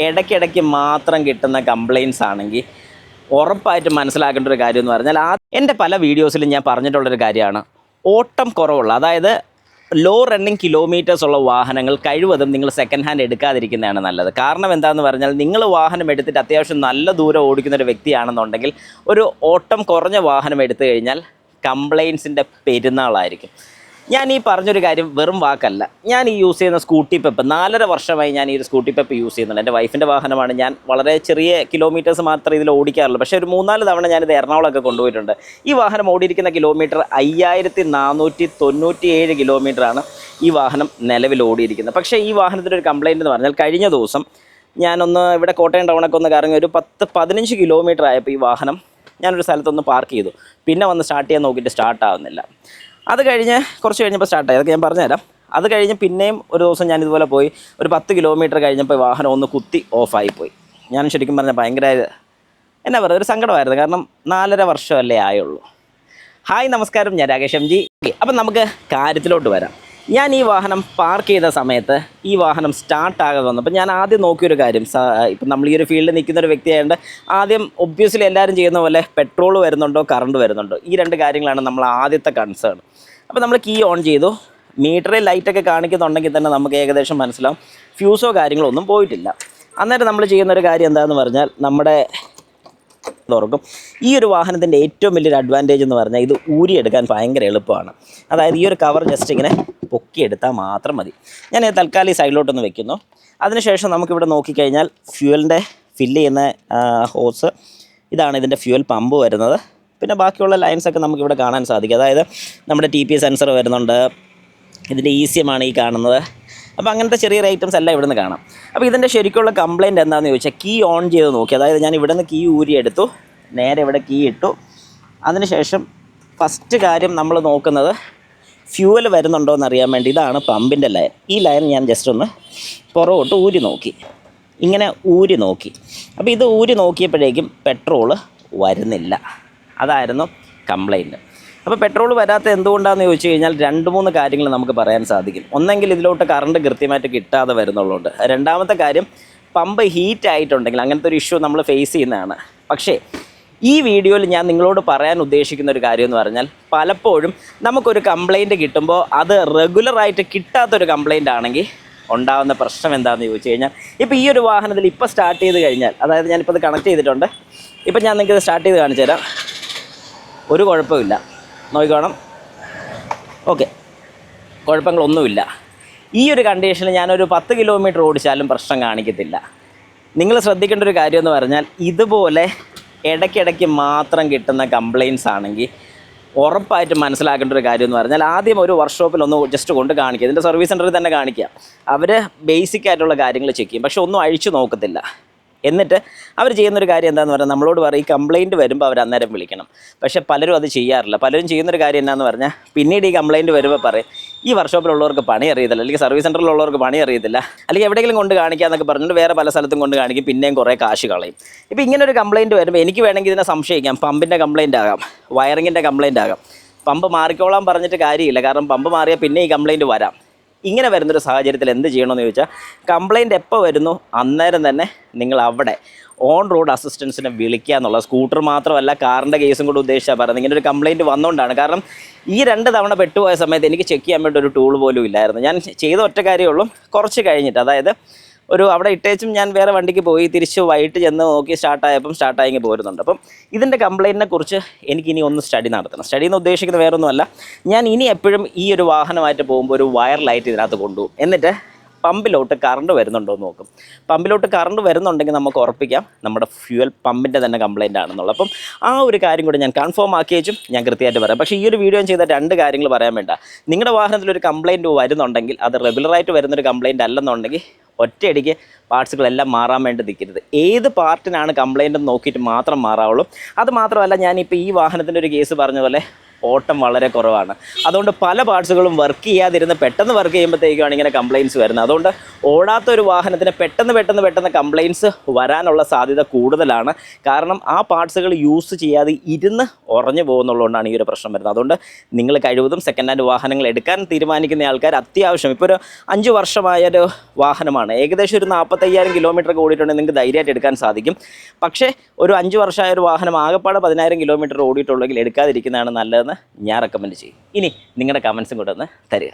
ഇടയ്ക്കിടയ്ക്ക് മാത്രം കിട്ടുന്ന കംപ്ലയിൻസ് ആണെങ്കിൽ ഉറപ്പായിട്ടും മനസ്സിലാക്കേണ്ട ഒരു കാര്യം എന്ന് പറഞ്ഞാൽ എൻ്റെ പല വീഡിയോസിലും ഞാൻ പറഞ്ഞിട്ടുള്ളൊരു കാര്യമാണ്, ഓട്ടം കുറവുള്ള, അതായത് ലോ റണ്ണിങ് കിലോമീറ്റേഴ്സ് ഉള്ള വാഹനങ്ങൾ കഴിവതും നിങ്ങൾ സെക്കൻഡ് ഹാൻഡ് എടുക്കാതിരിക്കുന്നതാണ് നല്ലത്. കാരണം എന്താണെന്ന് പറഞ്ഞാൽ നിങ്ങൾ വാഹനം എടുത്തിട്ട് അത്യാവശ്യം നല്ല ദൂരം ഓടിക്കുന്ന ഒരു വ്യക്തിയാണെന്നുണ്ടെങ്കിൽ ഒരു ഓട്ടം കുറഞ്ഞ വാഹനം എടുത്തു കഴിഞ്ഞാൽ കംപ്ലയിൻസിൻ്റെ പെരുന്നാളായിരിക്കും. ഞാൻ ഈ പറഞ്ഞൊരു കാര്യം വെറും വാക്കല്ല. ഞാൻ ഈ യൂസ് ചെയ്യുന്ന സ്കൂട്ടി പെപ്പ് 4.5 വർഷമായി ഞാൻ ഈ ഒരു സ്കൂട്ടി പെപ്പ് യൂസ് ചെയ്യുന്നുണ്ട്. എൻ്റെ വൈഫിൻ്റെ വാഹനമാണ്. ഞാൻ വളരെ ചെറിയ കിലോമീറ്റേഴ്സ് മാത്രമേ ഇതിൽ ഓടിക്കാറുള്ളൂ. പക്ഷേ ഒരു 3-4 തവണ ഞാനിത് എറണാകുളമൊക്കെ കൊണ്ടുപോയിട്ടുണ്ട്. ഈ വാഹനം ഓടിയിരിക്കുന്ന കിലോമീറ്റർ 5497 കിലോമീറ്ററാണ് ഈ വാഹനം നിലവിൽ ഓടിയിരിക്കുന്നത്. പക്ഷേ ഈ വാഹനത്തിൻ്റെ ഒരു കംപ്ലയിൻ്റ് എന്ന് പറഞ്ഞാൽ കഴിഞ്ഞ ദിവസം ഞാനൊന്ന് ഇവിടെ കോട്ടയം ടൗണൊക്കെ ഒന്ന് കറങ്ങി ഒരു 10-15 കിലോമീറ്റർ ആയപ്പോൾ ഈ വാഹനം ഞാനൊരു സ്ഥലത്തൊന്ന് പാർക്ക് ചെയ്തു. പിന്നെ വന്ന് സ്റ്റാർട്ട് ചെയ്യാൻ നോക്കിയിട്ട് സ്റ്റാർട്ടാവുന്നില്ല. അത് കഴിഞ്ഞ് കുറച്ച് കഴിഞ്ഞപ്പോൾ സ്റ്റാർട്ടായി. അതൊക്കെ ഞാൻ പറഞ്ഞുതരാം. അത് കഴിഞ്ഞ് പിന്നെയും ഒരു ദിവസം ഞാനിതുപോലെ പോയി ഒരു 10 കിലോമീറ്റർ കഴിഞ്ഞപ്പോൾ വാഹനം ഒന്ന് കുത്തി ഓഫായിപ്പോയി. ഞാൻ ശരിക്കും പറഞ്ഞാൽ ഭയങ്കര എന്നാ പറയുക, ഒരു സങ്കടമായിരുന്നു. കാരണം 4.5 വർഷമല്ലേ ആയുള്ളൂ. ഹായ് നമസ്കാരം, ഞാൻ രാകേഷ് എം ജി. അപ്പം നമുക്ക് കാര്യത്തിലോട്ട് വരാം. ഞാൻ ഈ വാഹനം പാർക്ക് ചെയ്ത സമയത്ത് ഈ വാഹനം സ്റ്റാർട്ടാകാതെ വന്നപ്പോൾ ഞാൻ ആദ്യം നോക്കിയൊരു കാര്യം, ഇപ്പം നമ്മൾ ഈ ഒരു ഫീൽഡിൽ നിൽക്കുന്നൊരു വ്യക്തിയായതുകൊണ്ട് ആദ്യം ഒബ്വിയസ്ലി എല്ലാവരും ചെയ്യുന്ന പോലെ പെട്രോൾ വരുന്നുണ്ടോ കറണ്ട് വരുന്നുണ്ടോ, ഈ 2 കാര്യങ്ങളാണ് നമ്മൾ ആദ്യത്തെ കൺസേൺ. അപ്പോൾ നമ്മൾ കീ ഓൺ ചെയ്തു. മീറ്ററിൽ ലൈറ്റൊക്കെ കാണിക്കുന്നുണ്ടെങ്കിൽ തന്നെ നമുക്ക് ഏകദേശം മനസ്സിലാവും ഫ്യൂസോ കാര്യങ്ങളോ ഒന്നും പോയിട്ടില്ല. അന്നേരം നമ്മൾ ചെയ്യുന്നൊരു കാര്യം എന്താണെന്ന് പറഞ്ഞാൽ നമ്മുടെ തുറക്കും. ഈ ഒരു വാഹനത്തിൻ്റെ ഏറ്റവും വലിയൊരു അഡ്വാൻറ്റേജ് എന്ന് പറഞ്ഞാൽ ഇത് ഊരിയെടുക്കാൻ ഭയങ്കര എളുപ്പമാണ്. അതായത് ഈ ഒരു കവർ ജസ്റ്റ് ഇങ്ങനെ പൊക്കിയെടുത്താൽ മാത്രം മതി. ഞാൻ തൽക്കാലം ഈ സൈഡിലോട്ടൊന്ന് വെക്കുന്നു. അതിനുശേഷം നമുക്കിവിടെ നോക്കിക്കഴിഞ്ഞാൽ ഫ്യൂവലിൻ്റെ ഫില്ല് ചെയ്യുന്ന ഹോസ്, ഇതാണ് ഇതിൻ്റെ ഫ്യൂവൽ പമ്പ് വരുന്നത്. പിന്നെ ബാക്കിയുള്ള ലൈൻസൊക്കെ നമുക്കിവിടെ കാണാൻ സാധിക്കും. അതായത് നമ്മുടെ TP സെൻസർ വരുന്നുണ്ട്, ഇതിൻ്റെ ECM ആണ് ഈ കാണുന്നത്. അപ്പോൾ അങ്ങനത്തെ ചെറിയ ഐറ്റംസ് എല്ലാം ഇവിടെ നിന്ന് കാണാം. അപ്പോൾ ഇതിൻ്റെ ശരിക്കുള്ള കംപ്ലയിൻറ്റ് എന്താണെന്ന് ചോദിച്ചാൽ കീ ഓൺ ചെയ്ത് നോക്കി. അതായത് ഞാൻ ഇവിടെ നിന്ന് കീ ഊരിയെടുത്തു, നേരെ ഇവിടെ കീ ഇട്ടു. അതിനുശേഷം ഫസ്റ്റ് കാര്യം നമ്മൾ നോക്കുന്നത് ഫ്യൂവൽ വരുന്നുണ്ടോ എന്നറിയാൻ വേണ്ടി ഇതാണ് പമ്പിൻ്റെ ലൈൻ. ഈ ലൈൻ ഞാൻ ജസ്റ്റ് ഒന്ന് പുറകോട്ട് ഊരി നോക്കി, ഇങ്ങനെ ഊരി നോക്കി. അപ്പോൾ ഇത് ഊരി നോക്കിയപ്പോഴേക്കും പെട്രോള് വരുന്നില്ല. അതായിരുന്നു കംപ്ലയിൻറ്റ്. അപ്പോൾ പെട്രോൾ വരാത്ത എന്തുകൊണ്ടാണെന്ന് ചോദിച്ചു കഴിഞ്ഞാൽ 2-3 കാര്യങ്ങൾ നമുക്ക് പറയാൻ സാധിക്കും. ഒന്നെങ്കിൽ ഇതിലോട്ട് കറണ്ട് കൃത്യമായിട്ട് കിട്ടാതെ വരുന്നുള്ളതുകൊണ്ട്. രണ്ടാമത്തെ കാര്യം, പമ്പ് ഹീറ്റ് ആയിട്ടുണ്ടെങ്കിൽ അങ്ങനത്തെ ഒരു ഇഷ്യൂ നമ്മൾ ഫേസ് ചെയ്യുന്നതാണ്. പക്ഷേ ഈ വീഡിയോയിൽ ഞാൻ നിങ്ങളോട് പറയാൻ ഉദ്ദേശിക്കുന്ന ഒരു കാര്യം എന്ന് പറഞ്ഞാൽ പലപ്പോഴും നമുക്കൊരു കംപ്ലയിൻറ്റ് കിട്ടുമ്പോൾ അത് റെഗുലറായിട്ട് കിട്ടാത്തൊരു കംപ്ലയിൻ്റ് ആണെങ്കിൽ ഉണ്ടാകുന്ന പ്രശ്നം എന്താണെന്ന് ചോദിച്ചു കഴിഞ്ഞാൽ, ഇപ്പോൾ ഈ ഒരു വാഹനത്തിൽ ഇപ്പോൾ സ്റ്റാർട്ട് ചെയ്ത് കഴിഞ്ഞാൽ, അതായത് ഞാനിപ്പോൾ ഇത് കണക്ട് ചെയ്തിട്ടുണ്ട്, ഇപ്പം ഞാൻ നിങ്ങൾക്കിത് സ്റ്റാർട്ട് ചെയ്ത് കാണിച്ചു തരാം. ഒരു കുഴപ്പമില്ല, നോക്കിക്കോണം. ഓക്കെ, കുഴപ്പങ്ങളൊന്നുമില്ല. ഈ ഒരു കണ്ടീഷനിൽ ഞാനൊരു 10 കിലോമീറ്റർ ഓടിച്ചാലും പ്രശ്നം കാണിക്കത്തില്ല. നിങ്ങൾ ശ്രദ്ധിക്കേണ്ട ഒരു കാര്യം എന്ന് പറഞ്ഞാൽ ഇതുപോലെ ഇടയ്ക്കിടയ്ക്ക് മാത്രം കിട്ടുന്ന കംപ്ലയിൻസ് ആണെങ്കിൽ ഉറപ്പായിട്ടും മനസ്സിലാക്കേണ്ട ഒരു കാര്യം എന്ന് പറഞ്ഞാൽ ആദ്യം ഒരു വർക്ക്ഷോപ്പിൽ ഒന്ന് ജസ്റ്റ് കൊണ്ട് കാണിക്കുക. ഇതിൻ്റെ സർവീസ് സെൻറ്ററിൽ തന്നെ കാണിക്കുക. അവർ ബേസിക് ആയിട്ടുള്ള കാര്യങ്ങൾ ചെക്ക് ചെയ്യും, പക്ഷെ ഒന്നും അഴിച്ചു നോക്കത്തില്ല. എന്നിട്ട് അവർ ചെയ്യുന്നൊരു കാര്യം എന്താണെന്ന് പറഞ്ഞാൽ നമ്മളോട് പറയും ഈ കംപ്ലയിൻറ്റ് വരുമ്പോൾ അവർ അന്നേരം വിളിക്കണം. പക്ഷേ പലരും അത് ചെയ്യാറില്ല. പലരും ചെയ്യുന്നൊരു കാര്യം എന്താണെന്ന് പറഞ്ഞാൽ പിന്നീട് ഈ കംപ്ലയിൻറ്റ് വരുമ്പോൾ പറയും ഈ വർക്ക്ഷോപ്പിലുള്ളവർക്ക് പണി അറിയത്തില്ല, അല്ലെങ്കിൽ സർവീസ് സെൻറ്ററിലുള്ളവർക്ക് പണി അറിയത്തില്ല, അല്ലെങ്കിൽ എവിടെയെങ്കിലും കൊണ്ട് കാണിക്കാമെന്നൊക്കെ പറഞ്ഞിട്ട് വേറെ പല സ്ഥലത്തും കൊണ്ട് കാണിക്കും, പിന്നെയും കുറേ കാശ് കളയും. ഇപ്പോൾ ഇങ്ങനെ ഒരു കംപ്ലയിൻറ്റ് വരുമ്പോൾ എനിക്ക് വേണമെങ്കിൽ ഇതിനെ സംശയിക്കാം. പമ്പിൻ്റെ കംപ്ലയിൻ്റ് ആകാം, വയറിങ്ങിൻ്റെ കംപ്ലയിൻ്റ് ആകാം. പമ്പ് മാറിക്കോളാൻ പറഞ്ഞിട്ട് കാര്യമില്ല, കാരണം പമ്പ് മാറിയാൽ പിന്നെ ഈ കംപ്ലയിൻറ്റ് വരാം. ഇങ്ങനെ വരുന്നൊരു സാഹചര്യത്തിൽ എന്ത് ചെയ്യണമെന്ന് ചോദിച്ചാൽ, കംപ്ലയിൻറ്റ് എപ്പോൾ വരുന്നു അന്നേരം തന്നെ നിങ്ങൾ അവിടെ ഓൺ റോഡ് അസിസ്റ്റൻസിനെ വിളിക്കുക എന്നുള്ള, സ്കൂട്ടർ മാത്രമല്ല കാറിൻ്റെ കേസും കൂടെ ഉദ്ദേശിച്ചാൽ പറയുന്നത്. ഇങ്ങനെ ഒരു കംപ്ലയിൻറ്റ് വന്നുകൊണ്ടാണ്. കാരണം ഈ 2 തവണ പെട്ടുപോയ സമയത്ത് എനിക്ക് ചെക്ക് ചെയ്യാൻ വേണ്ടി ഒരു ടൂൾ പോലും ഇല്ലായിരുന്നു. ഞാൻ ചെയ്ത ഒറ്റ കാര്യമുള്ളൂ, കുറച്ച് കഴിഞ്ഞിട്ട്, അതായത് ഒരു അവിടെ ഇട്ടേച്ചും ഞാൻ വേറെ വണ്ടിക്ക് പോയി തിരിച്ച് വൈകിട്ട് ചെന്ന് നോക്കി സ്റ്റാർട്ടായെങ്കിൽ പോരുന്നുണ്ട്. അപ്പം ഇതിൻ്റെ കംപ്ലയിൻറ്റിനെ കുറിച്ച് എനിക്കിനി ഒന്ന് സ്റ്റഡി നടത്തണം. സ്റ്റഡി എന്ന് ഉദ്ദേശിക്കുന്നത് വേറൊന്നുമല്ല, ഞാൻ ഇനി എപ്പോഴും ഈ ഒരു വാഹനമായിട്ട് പോകുമ്പോൾ ഒരു വയർ ലൈറ്റ് ഇതിനകത്ത് കൊണ്ടുപോകും. എന്നിട്ട് പമ്പിലോട്ട് കറണ്ട് വരുന്നുണ്ടോ എന്ന് നോക്കും. പമ്പിലോട്ട് കറണ്ട് വരുന്നുണ്ടെങ്കിൽ നമുക്ക് ഉറപ്പിക്കാം നമ്മുടെ ഫ്യൂവൽ പമ്പിൻ്റെ തന്നെ കംപ്ലയിൻ്റ് ആണെന്നുള്ളത്. അപ്പം ആ ഒരു കാര്യം കൂടി ഞാൻ കൺഫേം ആക്കി വെച്ചും ഞാൻ കൃത്യമായിട്ട് പറയാം. പക്ഷേ ഈ ഒരു വീഡിയോ ചെയ്ത 2 കാര്യങ്ങൾ പറയാൻ വേണ്ട. നിങ്ങളുടെ വാഹനത്തിലൊരു കംപ്ലയിൻറ്റ് വരുന്നുണ്ടെങ്കിൽ അത് റെഗുലറായിട്ട് വരുന്നൊരു കംപ്ലയിൻ്റ് അല്ലെന്നുണ്ടെങ്കിൽ ഒറ്റയടിക്ക് പാർട്സുകളെല്ലാം മാറാൻ വേണ്ടി നിൽക്കരുത്. ഏത് പാർട്ടിനാണ് കംപ്ലയിൻ്റ് എന്ന് നോക്കിയിട്ട് മാത്രം മാറാവുള്ളൂ. അത് മാത്രമല്ല, ഞാനിപ്പോൾ ഈ വാഹനത്തിൻ്റെ ഒരു കേസ് പറഞ്ഞ പോലെ ഓട്ടം വളരെ കുറവാണ്. അതുകൊണ്ട് പല പാർട്സുകളും വർക്ക് ചെയ്യാതിരുന്ന് പെട്ടെന്ന് വർക്ക് ചെയ്യുമ്പോഴത്തേക്കാണ് ഇങ്ങനെ കംപ്ലയിൻറ്റ്സ് വരുന്നത്. അതുകൊണ്ട് ഓടാത്ത ഒരു വാഹനത്തിന് പെട്ടെന്ന് കംപ്ലയിൻറ്റ്സ് വരാനുള്ള സാധ്യത കൂടുതലാണ്. കാരണം ആ പാർട്സുകൾ യൂസ് ചെയ്യാതെ ഇരുന്ന് ഉറഞ്ഞു പോകുന്നുള്ളതുകൊണ്ടാണ് ഈ ഒരു പ്രശ്നം വരുന്നത്. അതുകൊണ്ട് നിങ്ങൾ കഴിവതും സെക്കൻഡ് ഹാൻഡ് വാഹനങ്ങൾ എടുക്കാൻ തീരുമാനിക്കുന്ന ആൾക്കാർ അത്യാവശ്യം ഇപ്പോൾ ഒരു 5 വർഷമായൊരു വാഹനമാണ്, ഏകദേശം ഒരു 45,000 കിലോമീറ്റർ ഓടിയിട്ടുണ്ടെങ്കിൽ നിങ്ങൾക്ക് ധൈര്യമായിട്ട് എടുക്കാൻ സാധിക്കും. പക്ഷേ ഒരു 5 വർഷമായ ഒരു വാഹനം ആകെപ്പാടെ 10,000 കിലോമീറ്റർ ഓടിയിട്ടുള്ളെങ്കിൽ എടുക്കാതിരിക്കുന്നതാണ് നല്ലതെന്ന് ഞാൻ റെക്കമെൻഡ് ചെയ്യും. ഇനി നിങ്ങളുടെ കമൻസും കൂടെ ഒന്ന് തരിക.